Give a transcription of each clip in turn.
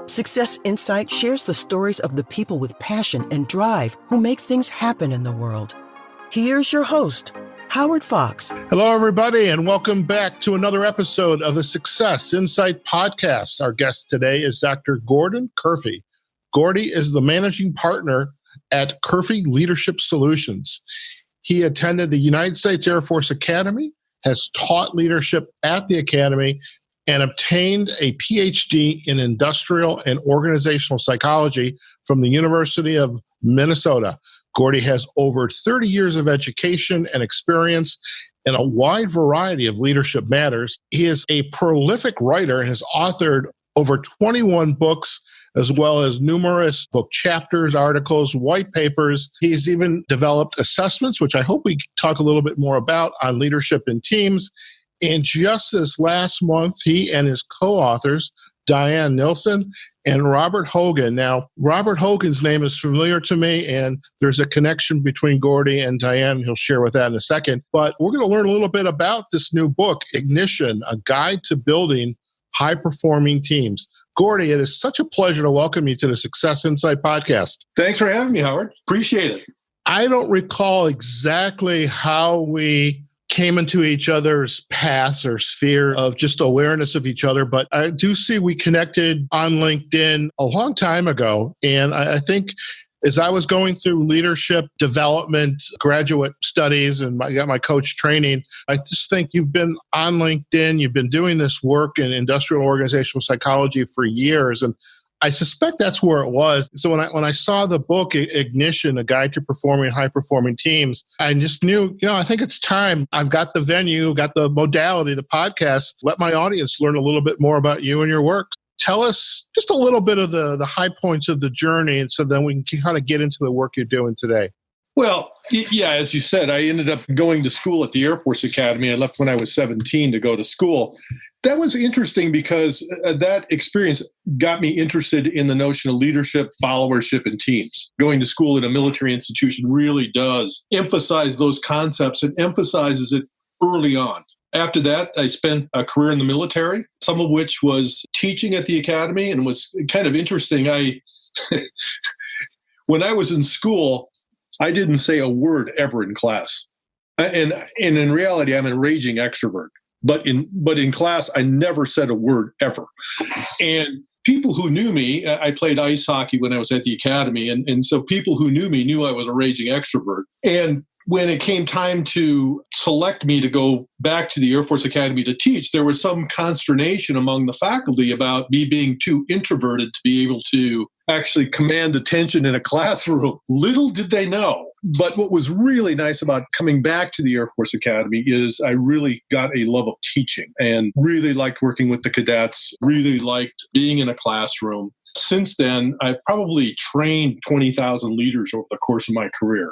Success Insight shares the stories of the people with passion and drive who make things happen in the world. Here's your host, Howard Fox. Hello, everybody, and welcome back to another episode of the Success Insight podcast. Our guest today is Dr. Gordon Curphy. Gordy is the managing partner at Curphy Leadership Solutions. He attended the United States Air Force Academy, has taught leadership at the Academy, and obtained a Ph.D. in industrial and organizational psychology from the University of Minnesota. Gordy has over 30 years of education and experience in a wide variety of leadership matters. He is a prolific writer and has authored over 21 books, as well as numerous book chapters, articles, white papers. He's even developed assessments, which I hope we talk a little bit more about, on leadership in teams. And just this last month, he and his co-authors, Diane Nilsson and Robert Hogan. Now, Robert Hogan's name is familiar to me, and there's a connection between Gordy and Diane. He'll share with that in a second. But we're going to learn a little bit about this new book, Ignition, A Guide to Building High-Performing Teams. Gordy, it is such a pleasure to welcome you to the Success Insight podcast. Thanks for having me, Howard. Appreciate it. I don't recall exactly how we came into each other's paths or sphere of just awareness of each other, but I do see we connected on LinkedIn a long time ago. And I think as I was going through leadership development, graduate studies, and I got my coach training, I just think you've been on LinkedIn, you've been doing this work in industrial organizational psychology for years. And I suspect that's where it was. So when I saw the book, Ignition, A Guide to Performing High-Performing Teams, I just knew, I think it's time. I've got the venue, got the modality, the podcast. Let my audience learn a little bit more about you and your work. Tell us just a little bit of the high points of the journey, and so then we can kind of get into the work you're doing today. Well, yeah, as you said, I ended up going to school at the Air Force Academy. I left when I was 17 to go to school. That was interesting because that experience got me interested in the notion of leadership, followership, and teams. Going to school at a military institution really does emphasize those concepts and emphasizes it early on. After that, I spent a career in the military, some of which was teaching at the academy, and was kind of interesting. When I was in school, I didn't say a word ever in class. And in reality, I'm a raging extrovert. But in class, I never said a word ever. And people who knew me, I played ice hockey when I was at the academy. And so people who knew me knew I was a raging extrovert. And when it came time to select me to go back to the Air Force Academy to teach, there was some consternation among the faculty about me being too introverted to be able to actually command attention in a classroom. Little did they know. But what was really nice about coming back to the Air Force Academy is I really got a love of teaching and really liked working with the cadets, really liked being in a classroom. Since then, I've probably trained 20,000 leaders over the course of my career.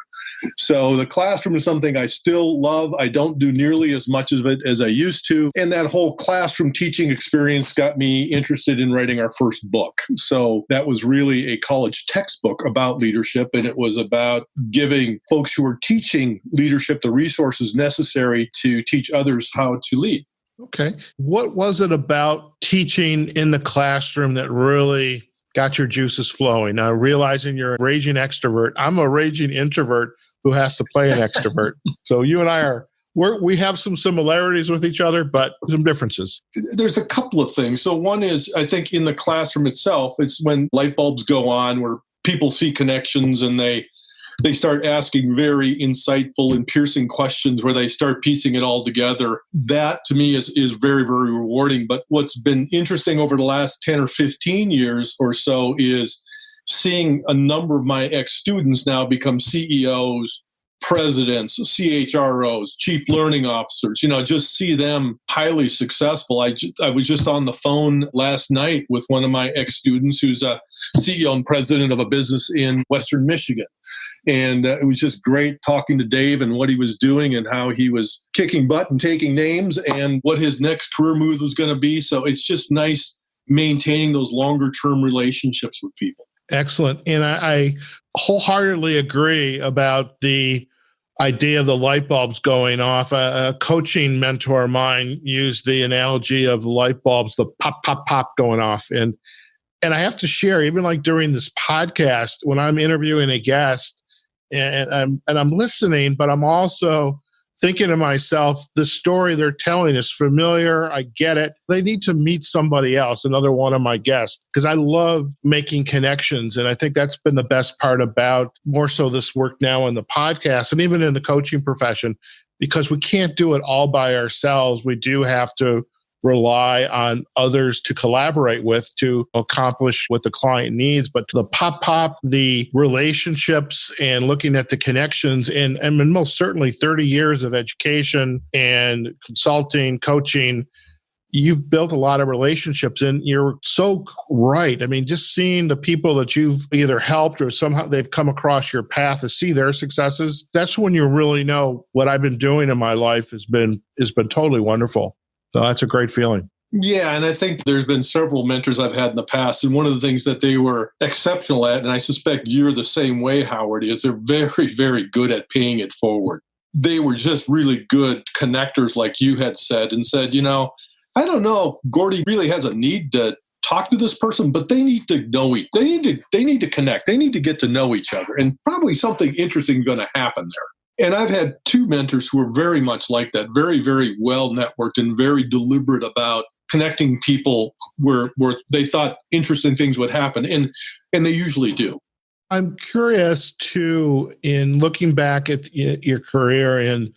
So the classroom is something I still love. I don't do nearly as much of it as I used to. And that whole classroom teaching experience got me interested in writing our first book. So that was really a college textbook about leadership. And it was about giving folks who are teaching leadership the resources necessary to teach others how to lead. Okay. What was it about teaching in the classroom that really got your juices flowing? Now, realizing you're a raging extrovert, I'm a raging introvert who has to play an extrovert. So you and I we have some similarities with each other, but some differences. There's a couple of things. So one is, I think in the classroom itself, it's when light bulbs go on, where people see connections and they start asking very insightful and piercing questions where they start piecing it all together. That to me is very, very rewarding. But what's been interesting over the last 10 or 15 years or so is seeing a number of my ex-students now become CEOs, presidents, CHROs, chief learning officers, just see them highly successful. I was just on the phone last night with one of my ex-students who's a CEO and president of a business in Western Michigan. And it was just great talking to Dave and what he was doing and how he was kicking butt and taking names and what his next career move was going to be. So it's just nice maintaining those longer term relationships with people. Excellent. And I wholeheartedly agree about the idea of the light bulbs going off. A coaching mentor of mine used the analogy of the light bulbs, the pop, pop, pop going off. And And I have to share, even like during this podcast, when I'm interviewing a guest and I'm listening, but I'm also thinking to myself, the story they're telling is familiar. I get it. They need to meet somebody else, another one of my guests, because I love making connections. And I think that's been the best part about more so this work now in the podcast and even in the coaching profession, because we can't do it all by ourselves. We do have to rely on others to collaborate with to accomplish what the client needs. But the the relationships and looking at the connections and most certainly 30 years of education and consulting, coaching, you've built a lot of relationships and you're so right. I mean, just seeing the people that you've either helped or somehow they've come across your path to see their successes, that's when you really know what I've been doing in my life has been totally wonderful. So that's a great feeling. Yeah, and I think there's been several mentors I've had in the past, and one of the things that they were exceptional at, and I suspect you're the same way, Howard, is they're very, very good at paying it forward. They were just really good connectors, like you had said, and said, I don't know if Gordy really has a need to talk to this person, but they need to know they need to connect. They need to get to know each other, and probably something interesting is going to happen there. And I've had two mentors who are very much like that, very, very well networked and very deliberate about connecting people where they thought interesting things would happen. And they usually do. I'm curious too, in looking back at your career in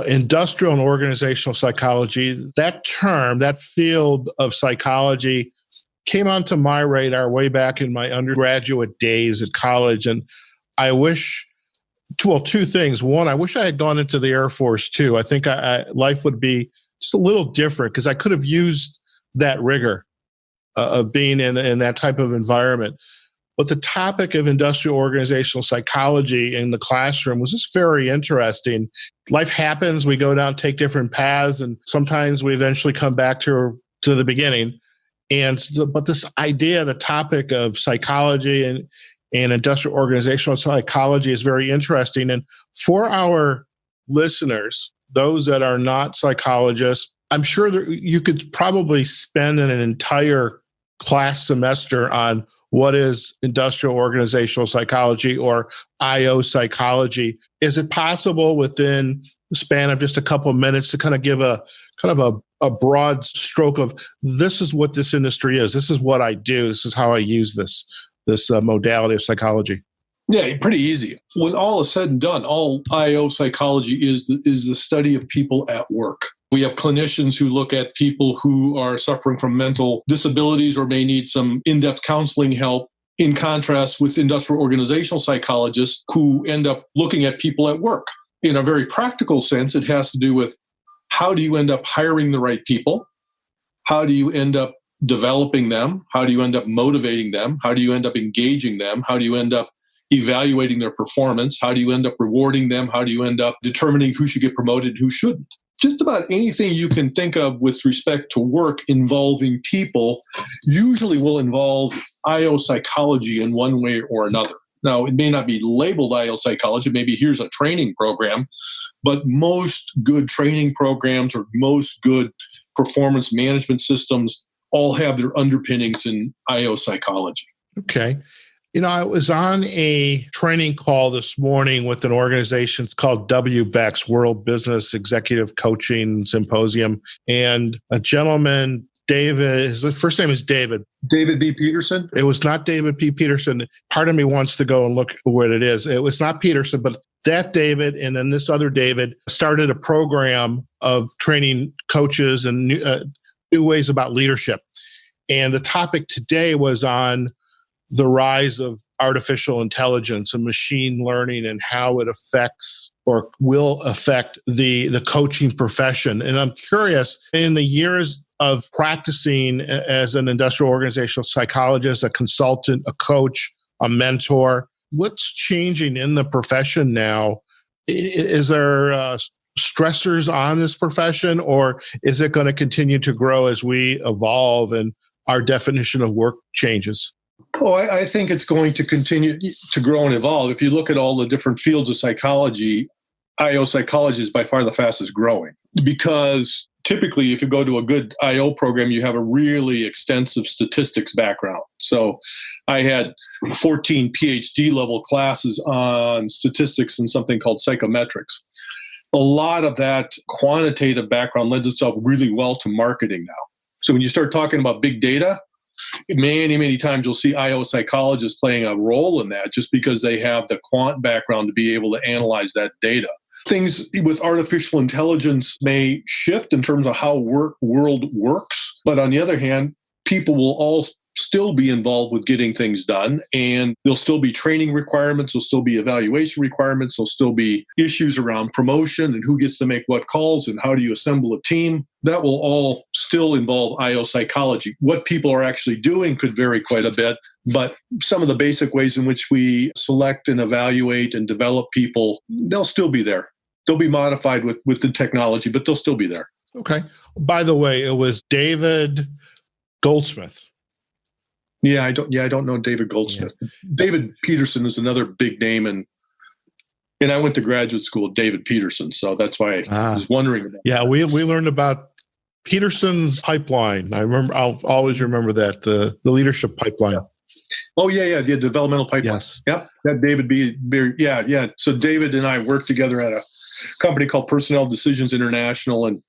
industrial and organizational psychology, that term, that field of psychology came onto my radar way back in my undergraduate days at college. And I wish, two things. One, I wish I had gone into the Air Force too. I think life would be just a little different because I could have used that rigor of being in that type of environment. But the topic of industrial organizational psychology in the classroom was just very interesting. Life happens. We go down, take different paths, and sometimes we eventually come back to the beginning. But this idea, the topic of psychology and industrial organizational psychology is very interesting. And for our listeners, those that are not psychologists, I'm sure that you could probably spend an entire class semester on what is industrial organizational psychology or IO psychology. Is it possible within the span of just a couple of minutes to kind of give a broad stroke of this is what this industry is, this is what I do, this is how I use this modality of psychology? Yeah, pretty easy. When all is said and done, all IO psychology is the study of people at work. We have clinicians who look at people who are suffering from mental disabilities or may need some in-depth counseling help, in contrast with industrial organizational psychologists who end up looking at people at work. In a very practical sense, it has to do with how do you end up hiring the right people? How do you end up developing them? How do you end up motivating them? How do you end up engaging them? How do you end up evaluating their performance? How do you end up rewarding them? How do you end up determining who should get promoted and who shouldn't? Just about anything you can think of with respect to work involving people usually will involve IO psychology in one way or another. Now, it may not be labeled IO psychology. Maybe here's a training program, but most good training programs or most good performance management systems all have their underpinnings in IO psychology. Okay. I was on a training call this morning with an organization. It's called WBEX, World Business Executive Coaching Symposium. And a gentleman, David, his first name is David. David B. Peterson? It was not David P. Peterson. Part of me wants to go and look what it is. It was not Peterson, but that David and then this other David started a program of training coaches and new ways about leadership. And the topic today was on the rise of artificial intelligence and machine learning and how it affects or will affect the coaching profession. And I'm curious, in the years of practicing as an industrial organizational psychologist, a consultant, a coach, a mentor, what's changing in the profession now? Is there stressors on this profession, or is it going to continue to grow as we evolve and our definition of work changes? Oh, I think it's going to continue to grow and evolve. If you look at all the different fields of psychology, IO psychology is by far the fastest growing because typically, if you go to a good IO program, you have a really extensive statistics background. So I had 14 Ph.D. level classes on statistics and something called psychometrics. A lot of that quantitative background lends itself really well to marketing now. So when you start talking about big data, many times you'll see IO psychologists playing a role in that just because they have the quant background to be able to analyze that data. Things with artificial intelligence may shift in terms of how world works. But on the other hand, people will all still be involved with getting things done. And there'll still be training requirements. There'll still be evaluation requirements. There'll still be issues around promotion and who gets to make what calls and how do you assemble a team. That will all still involve IO psychology. What people are actually doing could vary quite a bit, but some of the basic ways in which we select and evaluate and develop people, they'll still be there. They'll be modified with the technology, but they'll still be there. Okay. By the way, it was David Goldsmith. Yeah, I don't know David Goldsmith. Yeah. David Peterson is another big name, and I went to graduate school with David Peterson, so that's why I was wondering about that. We learned about Peterson's pipeline. I'll always remember that, the leadership pipeline. Yeah. Oh, yeah, the developmental pipeline. Yes. Yep, that David B. Yeah. So David and I worked together at a company called Personnel Decisions International, and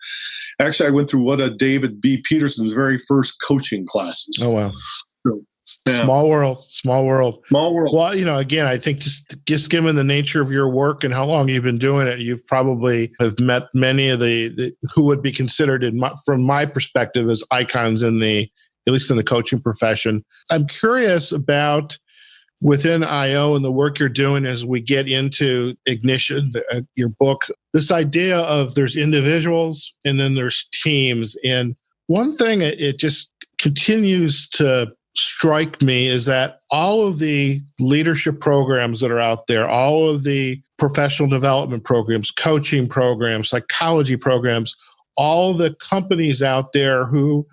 actually I went through one of David B. Peterson's very first coaching classes. Oh, wow. So, yeah. Small world. Well, again, I think just given the nature of your work and how long you've been doing it, you've probably have met many of the who would be considered, from my perspective, as icons at least in the coaching profession. I'm curious about within IO and the work you're doing as we get into Ignition, your book, this idea of there's individuals and then there's teams. And one thing it just continues to strike me is that all of the leadership programs that are out there, all of the professional development programs, coaching programs, psychology programs, all the companies out there who,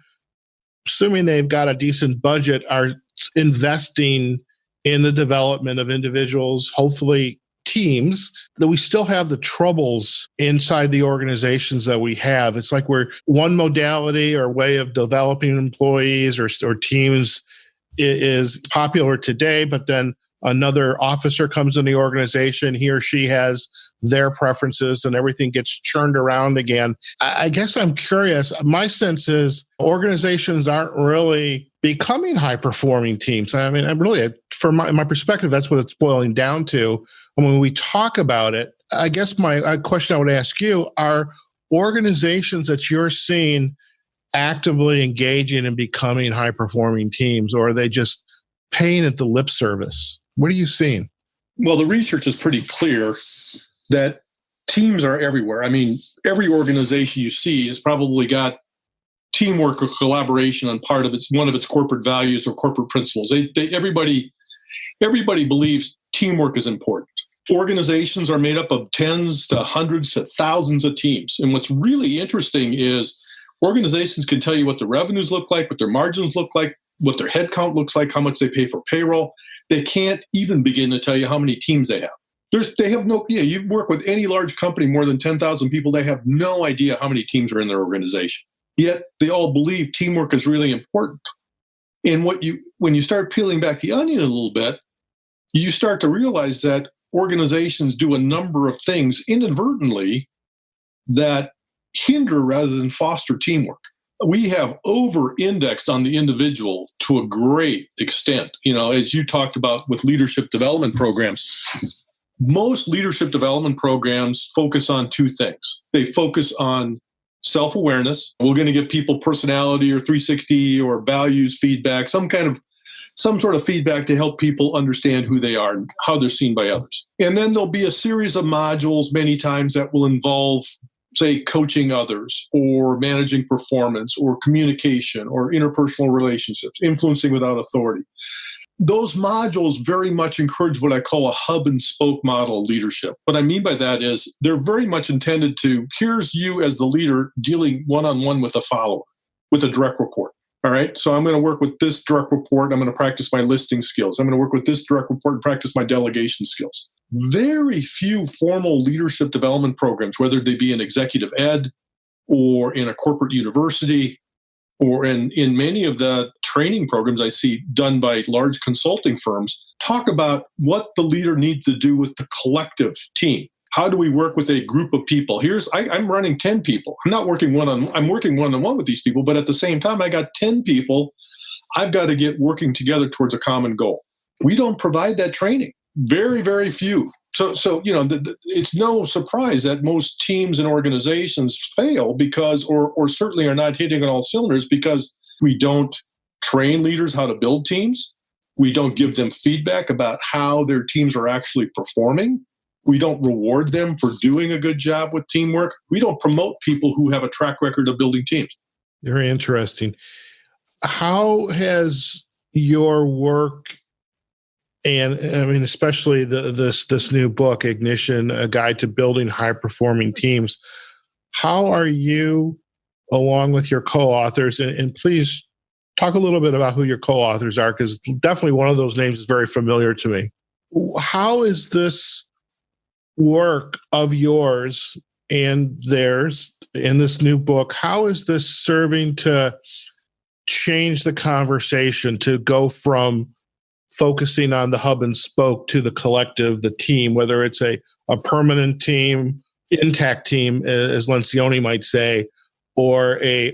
assuming they've got a decent budget, are investing in the development of individuals, hopefully teams, that we still have the troubles inside the organizations that we have. It's like we're one modality or way of developing employees or teams is popular today, but then another officer comes in the organization, he or she has their preferences and everything gets churned around again. I guess I'm curious. My sense is organizations aren't really becoming high-performing teams. I mean, I'm really, from my perspective, that's what it's boiling down to. And when we talk about it, I guess my question I would ask you, are organizations that you're seeing actively engaging and becoming high-performing teams, or are they just paying it the lip service? What are you seeing? Well, the research is pretty clear that teams are everywhere. I mean, every organization you see has probably got teamwork or collaboration on one of its corporate values or corporate principles. Everybody believes teamwork is important. Organizations are made up of tens to hundreds to thousands of teams. And what's really interesting is organizations can tell you what the revenues look like, what their margins look like, what their headcount looks like, how much they pay for payroll. They can't even begin to tell you how many teams they have. You work with any large company, more than 10,000 people, they have no idea how many teams are in their organization. Yet they all believe teamwork is really important. And when you start peeling back the onion a little bit, you start to realize that organizations do a number of things inadvertently that hinder rather than foster teamwork. We have over-indexed on the individual to a great extent. As you talked about with leadership development programs, most leadership development programs focus on two things. They focus on self-awareness. We're going to give people personality or 360 or values feedback, some sort of feedback to help people understand who they are and how they're seen by others. And then there'll be a series of modules many times that will involve, say, coaching others or managing performance or communication or interpersonal relationships, influencing without authority. Those modules very much encourage what I call a hub and spoke model of leadership. What I mean by that is they're very much intended to, here's you as the leader dealing one-on-one with a follower, with a direct report. All right, so I'm going to work with this direct report. I'm going to practice my listing skills. I'm going to work with this direct report and practice my delegation skills. Very few formal leadership development programs, whether they be in executive ed or in a corporate university, or in many of the training programs I see done by large consulting firms, talk about what the leader needs to do with the collective team. How do we work with a group of people? I'm running 10 people. I'm not working one-on-one. I'm working one-on-one with these people, but at the same time, I got 10 people I've got to get working together towards a common goal. We don't provide that training. Very, very few. So it's no surprise that most teams and organizations fail because, or certainly are not hitting on all cylinders because we don't train leaders how to build teams. We don't give them feedback about how their teams are actually performing. We don't reward them for doing a good job with teamwork. We don't promote people who have a track record of building teams. Very interesting. How has your work, and I mean, especially this new book, Ignition, A Guide to Building High-Performing Teams, how are you, along with your co-authors, and please talk a little bit about who your co-authors are, because definitely one of those names is very familiar to me. How is this work of yours and theirs in this new book, how is this serving to change the conversation, to go from focusing on the hub and spoke to the collective, the team, whether it's a permanent team, intact team, as Lencioni might say, or a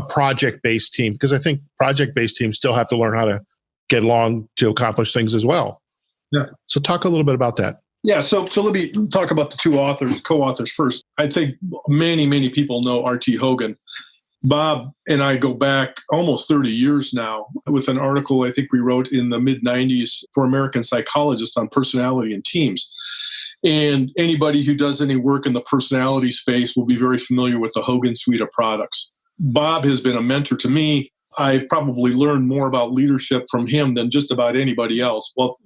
project-based team? Because I think project-based teams still have to learn how to get along to accomplish things as well. Yeah. So talk a little bit about that. Yeah, so let me talk about the two co-authors first. I think many people know R.T. Hogan. Bob and I go back almost 30 years now with an article I think we wrote in the mid-90s for American Psychologist on personality and teams. And anybody who does any work in the personality space will be very familiar with the Hogan suite of products. Bob has been a mentor to me. I probably learned more about leadership from him than just about anybody else. Well,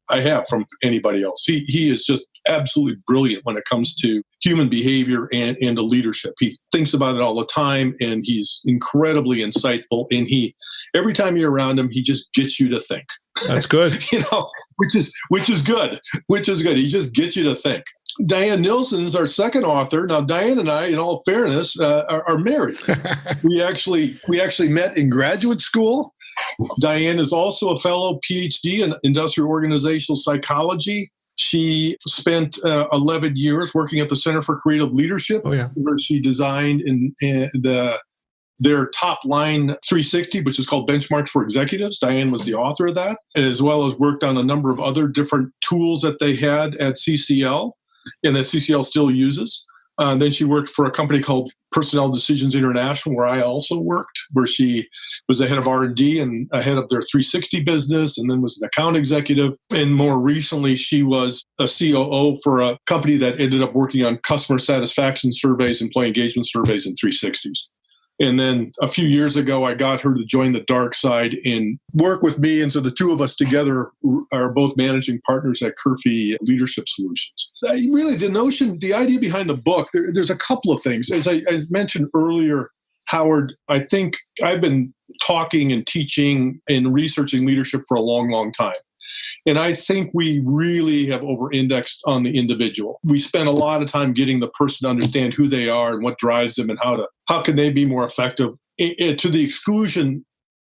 I have from anybody else. He is just absolutely brilliant when it comes to human behavior and to leadership. He thinks about it all the time, and he's incredibly insightful. And every time you're around him, he just gets you to think. That's good. Which is good. He just gets you to think. Diane Nilsson is our second author. Now, Diane and I, in all fairness, are married. We actually met in graduate school. Diane is also a fellow Ph.D. in industrial organizational psychology. She spent 11 years working at the Center for Creative Leadership, where she designed their top line 360, which is called Benchmarks for Executives. Diane was the author of that, as well as worked on a number of other different tools that they had at CCL and that CCL still uses. Then she worked for a company called Personnel Decisions International, where I also worked, where she was the head of R&D and a head of their 360 business, and then was an account executive. And more recently, she was a COO for a company that ended up working on customer satisfaction surveys, employee engagement surveys, and 360s. And then a few years ago, I got her to join the dark side and work with me. And so the two of us together are both managing partners at Curphy Leadership Solutions. Really, the idea behind the book, there's a couple of things. As I mentioned earlier, Howard, I think I've been talking and teaching and researching leadership for a long, long time. And I think we really have over-indexed on the individual. We spend a lot of time getting the person to understand who they are and what drives them and how can they be more effective, to the exclusion,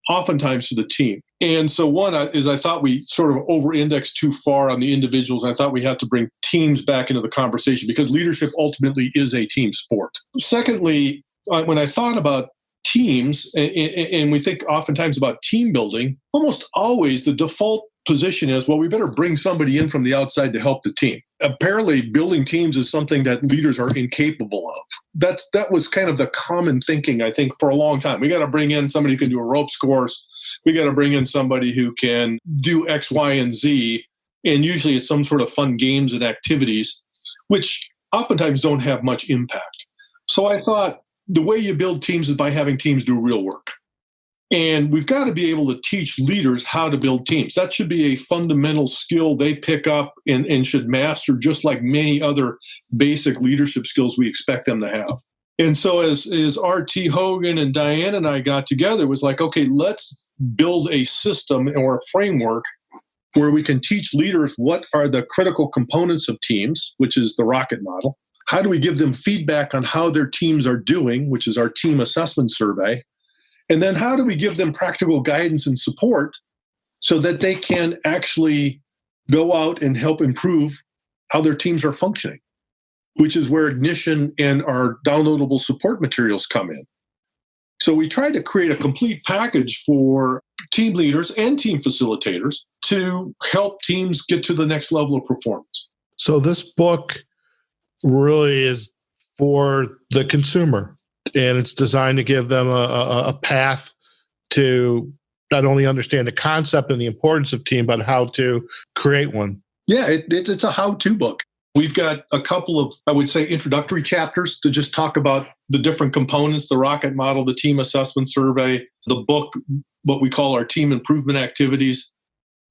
oftentimes, to the team. And so one is I thought we sort of over-indexed too far on the individuals. And I thought we had to bring teams back into the conversation because leadership ultimately is a team sport. Secondly, when I thought about teams, and we think oftentimes about team building, almost always the default position is, well, we better bring somebody in from the outside to help the team. Apparently, building teams is something that leaders are incapable of. That was kind of the common thinking, I think, for a long time. We got to bring in somebody who can do a ropes course. We got to bring in somebody who can do X, Y, and Z. And usually it's some sort of fun games and activities, which oftentimes don't have much impact. So I thought the way you build teams is by having teams do real work. And we've got to be able to teach leaders how to build teams. That should be a fundamental skill they pick up and should master, just like many other basic leadership skills we expect them to have. And so as R.T. Hogan and Diane and I got together, it was like, okay, let's build a system or a framework where we can teach leaders what are the critical components of teams, which is the rocket model. How do we give them feedback on how their teams are doing, which is our team assessment survey? And then how do we give them practical guidance and support so that they can actually go out and help improve how their teams are functioning, which is where Ignition and our downloadable support materials come in. So we try to create a complete package for team leaders and team facilitators to help teams get to the next level of performance. So this book really is for the consumer, and it's designed to give them a path to not only understand the concept and the importance of team, but how to create one. Yeah, it's a how-to book. We've got a couple of, I would say, introductory chapters to just talk about the different components, the rocket model, the team assessment survey, the book, what we call our team improvement activities.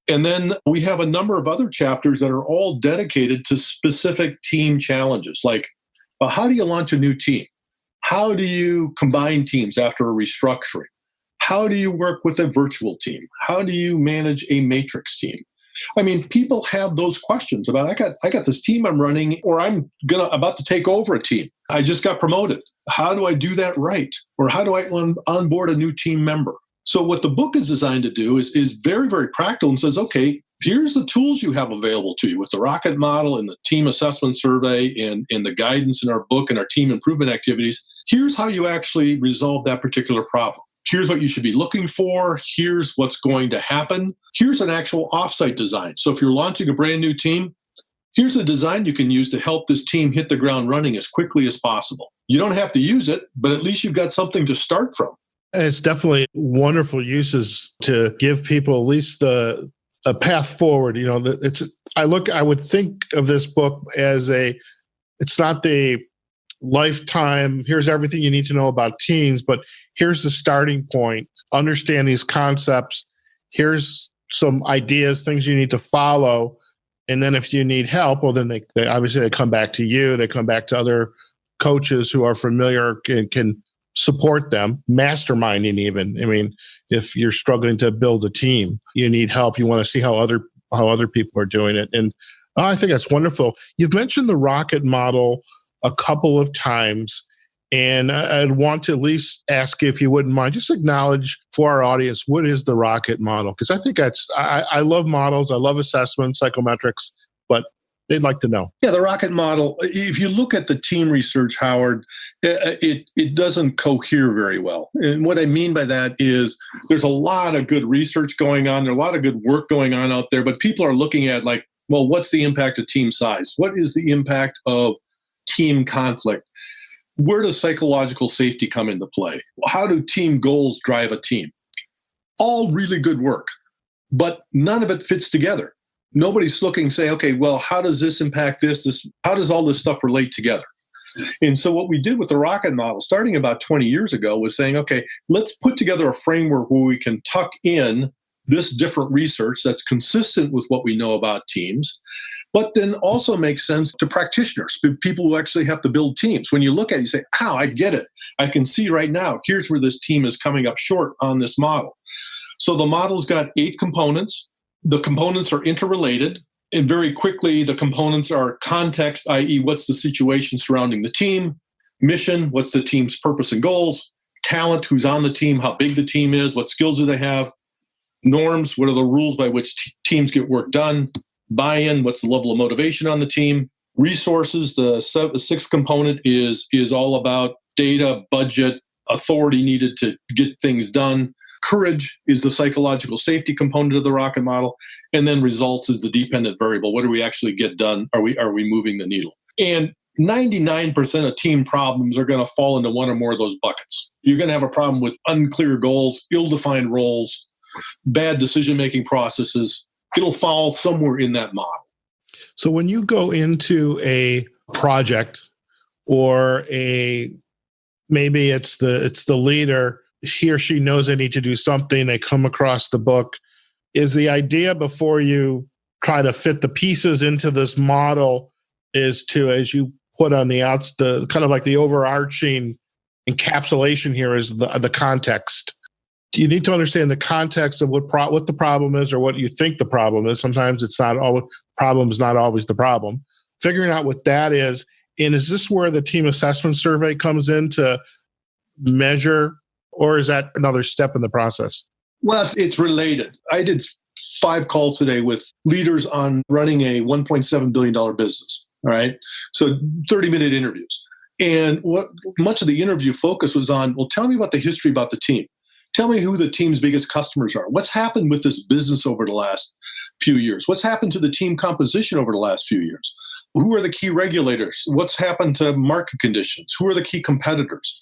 And then we have a number of other chapters that are all dedicated to specific team challenges, like how do you launch a new team? How do you combine teams after a restructuring? How do you work with a virtual team? How do you manage a matrix team? I mean, people have those questions about, I got this team I'm running, or I'm about to take over a team. I just got promoted. How do I do that right? Or how do I onboard a new team member? So what the book is designed to do is very, very practical and says, okay, here's the tools you have available to you with the rocket model and the team assessment survey and the guidance in our book and our team improvement activities. Here's how you actually resolve that particular problem. Here's what you should be looking for. Here's what's going to happen. Here's an actual offsite design. So if you're launching a brand new team, here's a design you can use to help this team hit the ground running as quickly as possible. You don't have to use it, but at least you've got something to start from. It's definitely wonderful uses to give people at least a path forward. You know, I would think of this book as it's not the lifetime, here's everything you need to know about teams, but here's the starting point. Understand these concepts. Here's some ideas, things you need to follow. And then if you need help, well, then they obviously they come back to you. They come back to other coaches who are familiar and can support them, masterminding even. I mean, if you're struggling to build a team, you need help. You want to see how other people are doing it. And I think that's wonderful. You've mentioned the rocket model a couple of times, and I'd want to at least ask if you wouldn't mind, just acknowledge for our audience, what is the rocket model? Because I think I love models, I love assessment, psychometrics, but they'd like to know. Yeah, the rocket model, if you look at the team research, Howard, it doesn't cohere very well. And what I mean by that is there's a lot of good research going on, there's a lot of good work going on out there, but people are looking at like, well, what's the impact of team size? What is the impact of team conflict? Where does psychological safety come into play? How do team goals drive a team? All really good work, but none of it fits together. Nobody's looking, say, okay, well, how does this impact this? How does all this stuff relate together? And so what we did with the rocket model, starting about 20 years ago, was saying, okay, let's put together a framework where we can tuck in this different research that's consistent with what we know about teams, but then also makes sense to practitioners, people who actually have to build teams. When you look at it, you say, I get it. I can see right now, here's where this team is coming up short on this model. So the model's got 8 components. The components are interrelated. And very quickly, the components are context, i.e., what's the situation surrounding the team, mission, what's the team's purpose and goals, talent, who's on the team, how big the team is, what skills do they have, norms, what are the rules by which teams get work done, buy-in, what's the level of motivation on the team, resources, the 6th component is all about data, budget, authority needed to get things done. Courage is the psychological safety component of the rocket model. And then results is the dependent variable. What do we actually get done? Are we moving the needle? And 99% of team problems are going to fall into one or more of those buckets. You're going to have a problem with unclear goals, ill-defined roles, bad decision-making processes. It'll fall somewhere in that model. So when you go into a project or maybe it's the leader, he or she knows they need to do something, they come across the book, is the idea before you try to fit the pieces into this model is to, as you put on the outs, the kind of like the overarching encapsulation here is the context. You need to understand the context of what the problem is or what you think the problem is. Sometimes it's not always, problem is not always the problem. Figuring out what that is And is this where the team assessment survey comes in to measure, or is that another step in the process? Well, it's related. I did 5 calls today with leaders on running a $1.7 billion business. All right. So 30-minute interviews. And what much of the interview focus was on, well, tell me about the history about the team. Tell me who the team's biggest customers are. What's happened with this business over the last few years? What's happened to the team composition over the last few years? Who are the key regulators? What's happened to market conditions? Who are the key competitors?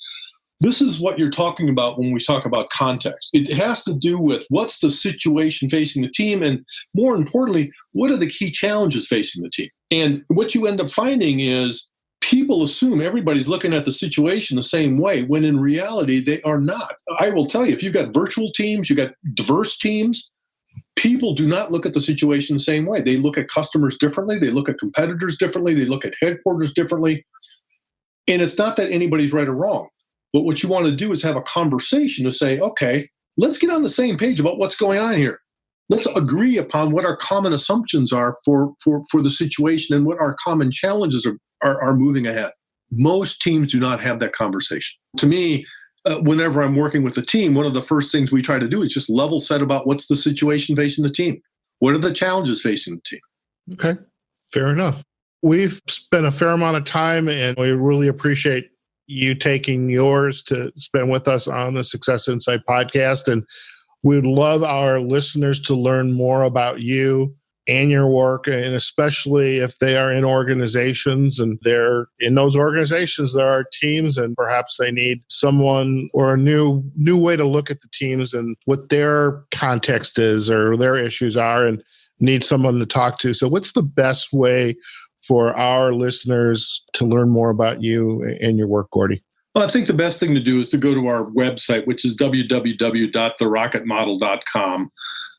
This is what you're talking about when we talk about context. It has to do with what's the situation facing the team, and more importantly, what are the key challenges facing the team? And what you end up finding is people assume everybody's looking at the situation the same way, when in reality, they are not. I will tell you, if you've got virtual teams, you've got diverse teams, people do not look at the situation the same way. They look at customers differently. They look at competitors differently. They look at headquarters differently. And it's not that anybody's right or wrong. But what you want to do is have a conversation to say, okay, let's get on the same page about what's going on here. Let's agree upon what our common assumptions are for the situation and what our common challenges are moving ahead. Most teams do not have that conversation. To me, whenever I'm working with a team, one of the first things we try to do is just level set about what's the situation facing the team. What are the challenges facing the team? Okay, fair enough. We've spent a fair amount of time, and we really appreciate you taking yours to spend with us on the Success Insight podcast. And we would love our listeners to learn more about you and your work, and especially if they are in organizations and they're in those organizations, there are teams, and perhaps they need someone or a new way to look at the teams and what their context is or their issues are, and need someone to talk to. So what's the best way for our listeners to learn more about you and your work, Gordy? Well, I think the best thing to do is to go to our website, which is www.therocketmodel.com.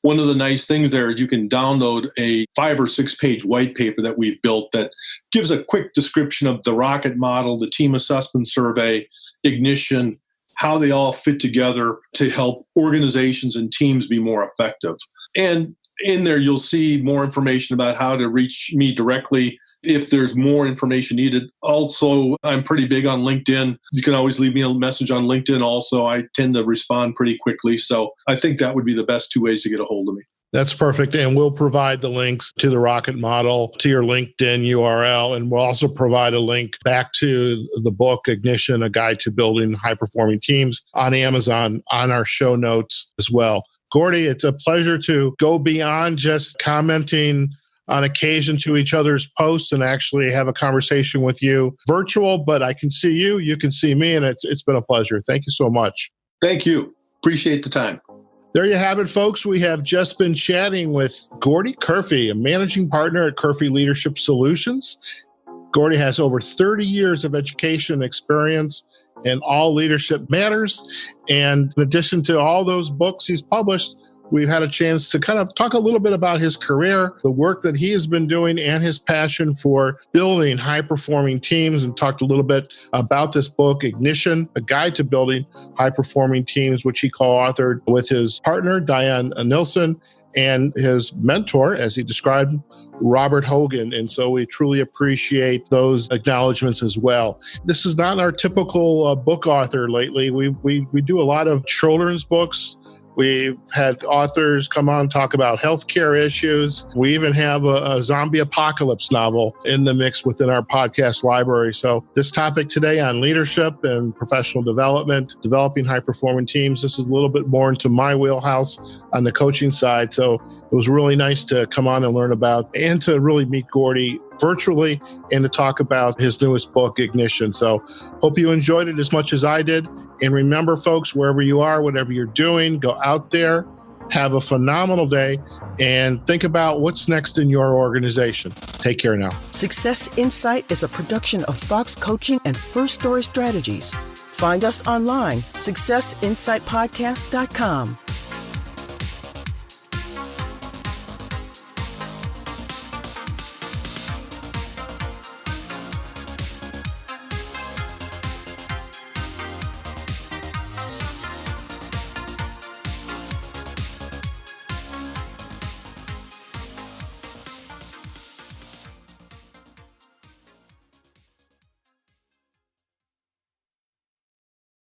One of the nice things there is you can download a 5 or 6 page white paper that we've built that gives a quick description of the rocket model, the team assessment survey, ignition, how they all fit together to help organizations and teams be more effective. And in there, you'll see more information about how to reach me directly if there's more information needed. Also, I'm pretty big on LinkedIn. You can always leave me a message on LinkedIn also. I tend to respond pretty quickly. So I think that would be the best 2 ways to get a hold of me. That's perfect. And we'll provide the links to the Rocket Model, to your LinkedIn URL. And we'll also provide a link back to the book, Ignition, A Guide to Building High-Performing Teams, on Amazon on our show notes as well. Gordy, it's a pleasure to go beyond just commenting on occasion to each other's posts and actually have a conversation with you virtual, but I can see you, you can see me, and it's been a pleasure. Thank you so much. Thank you. Appreciate the time. There you have it, folks. We have just been chatting with Gordy Curphy, a managing partner at Curphy Leadership Solutions. Gordy has over 30 years of education experience in all leadership matters. And in addition to all those books he's published, we've had a chance to kind of talk a little bit about his career, the work that he has been doing, and his passion for building high-performing teams, and talked a little bit about this book, Ignition, A Guide to Building High-Performing Teams, which he co-authored with his partner, Diane Nilsson, and his mentor, as he described, Robert Hogan. And so we truly appreciate those acknowledgments as well. This is not our typical book author lately. We do a lot of children's books. We've had authors come on and talk about healthcare issues. We even have a zombie apocalypse novel in the mix within our podcast library. So this topic today on leadership and professional development, developing high-performing teams, this is a little bit more into my wheelhouse on the coaching side. So it was really nice to come on and learn about, and to really meet Gordy virtually, and to talk about his newest book, Ignition. So hope you enjoyed it as much as I did. And remember, folks, wherever you are, whatever you're doing, go out there, have a phenomenal day, and think about what's next in your organization. Take care now. Success Insight is a production of Fox Coaching and First Story Strategies. Find us online, successinsightpodcast.com.